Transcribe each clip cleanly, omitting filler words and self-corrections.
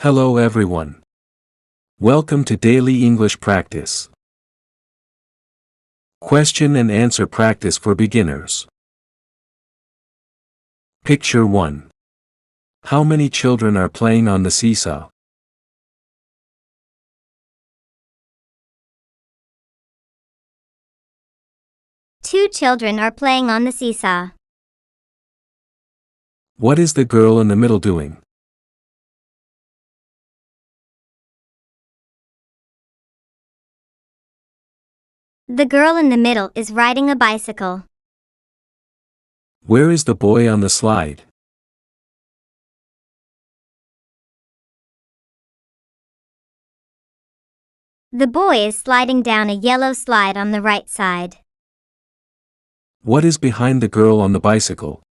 Hello everyone. Welcome to Daily English Practice. Question and answer practice for beginners. Picture 1. How many children are playing on the seesaw? Two children are playing on the seesaw. What is the girl in the middle doing? The girl in the middle is riding a bicycle. Where is the boy on the slide? The boy is sliding down a yellow slide on the right side. What is behind the girl on the bicycle?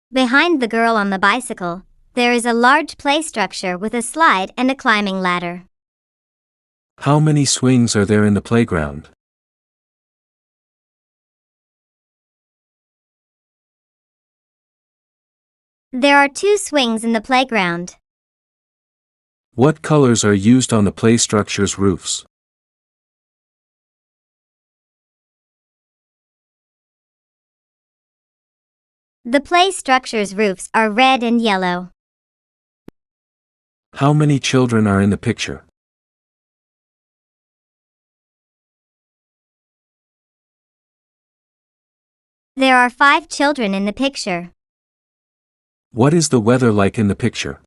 Behind the girl on the bicycle, there is a large play structure with a slide and a climbing ladder. How many swings are there in the playground? There are two swings in the playground. What colors are used on the play structure's roofs? The play structure's roofs are red and yellow. How many children are in the picture? There are 5 children in the picture. What is the weather like in the picture?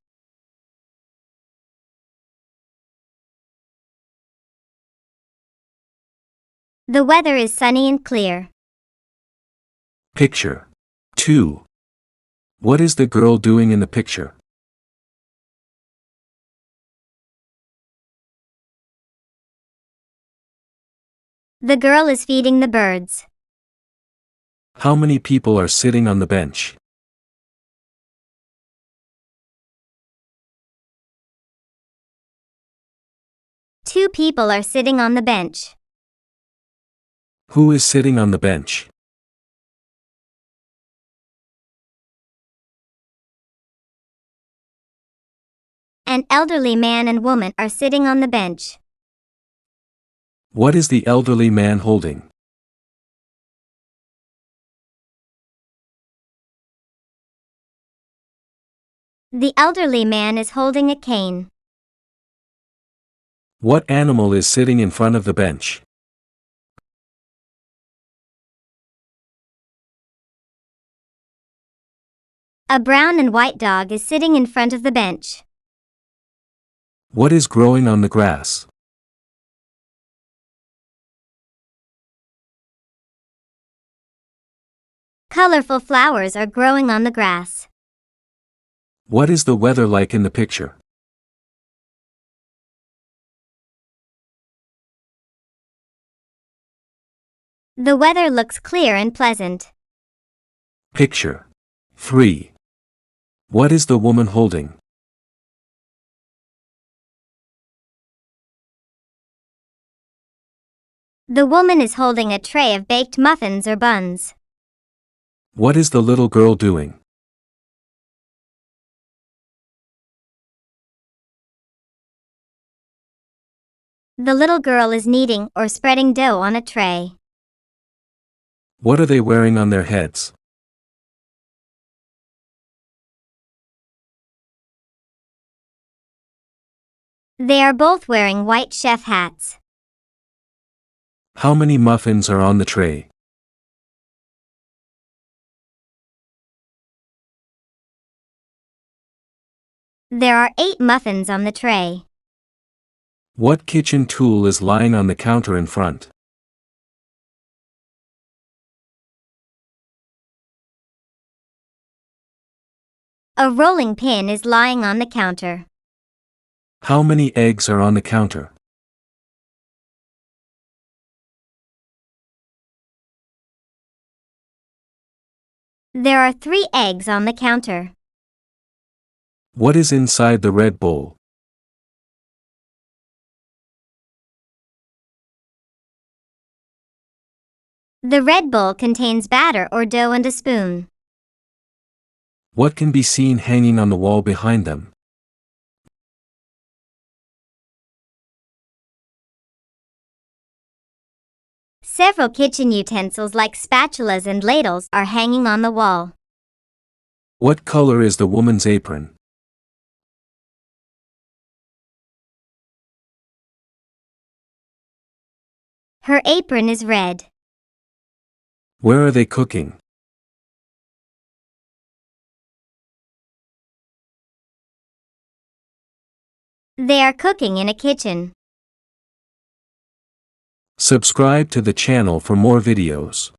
The weather is sunny and clear. Picture 2. What is the girl doing in the picture? The girl is feeding the birds. How many people are sitting on the bench? Two people are sitting on the bench. Who is sitting on the bench? An elderly man and woman are sitting on the bench. What is the elderly man holding? The elderly man is holding a cane. What animal is sitting in front of the bench? A brown and white dog is sitting in front of the bench. What is growing on the grass? Colorful flowers are growing on the grass. What is the weather like in the picture? The weather looks clear and pleasant. Picture 3. What is the woman holding? The woman is holding a tray of baked muffins or buns. What is the little girl doing? The little girl is kneading or spreading dough on a tray. What are they wearing on their heads? They are both wearing white chef hats. How many muffins are on the tray? There are 8 muffins on the tray. What kitchen tool is lying on the counter in front? A rolling pin is lying on the counter. How many eggs are on the counter? There are 3 eggs on the counter. What is inside the red bowl? The red bowl contains batter or dough and a spoon. What can be seen hanging on the wall behind them? Several kitchen utensils like spatulas and ladles are hanging on the wall. What color is the woman's apron? Her apron is red. Where are they cooking? They are cooking in a kitchen. Subscribe to the channel for more videos.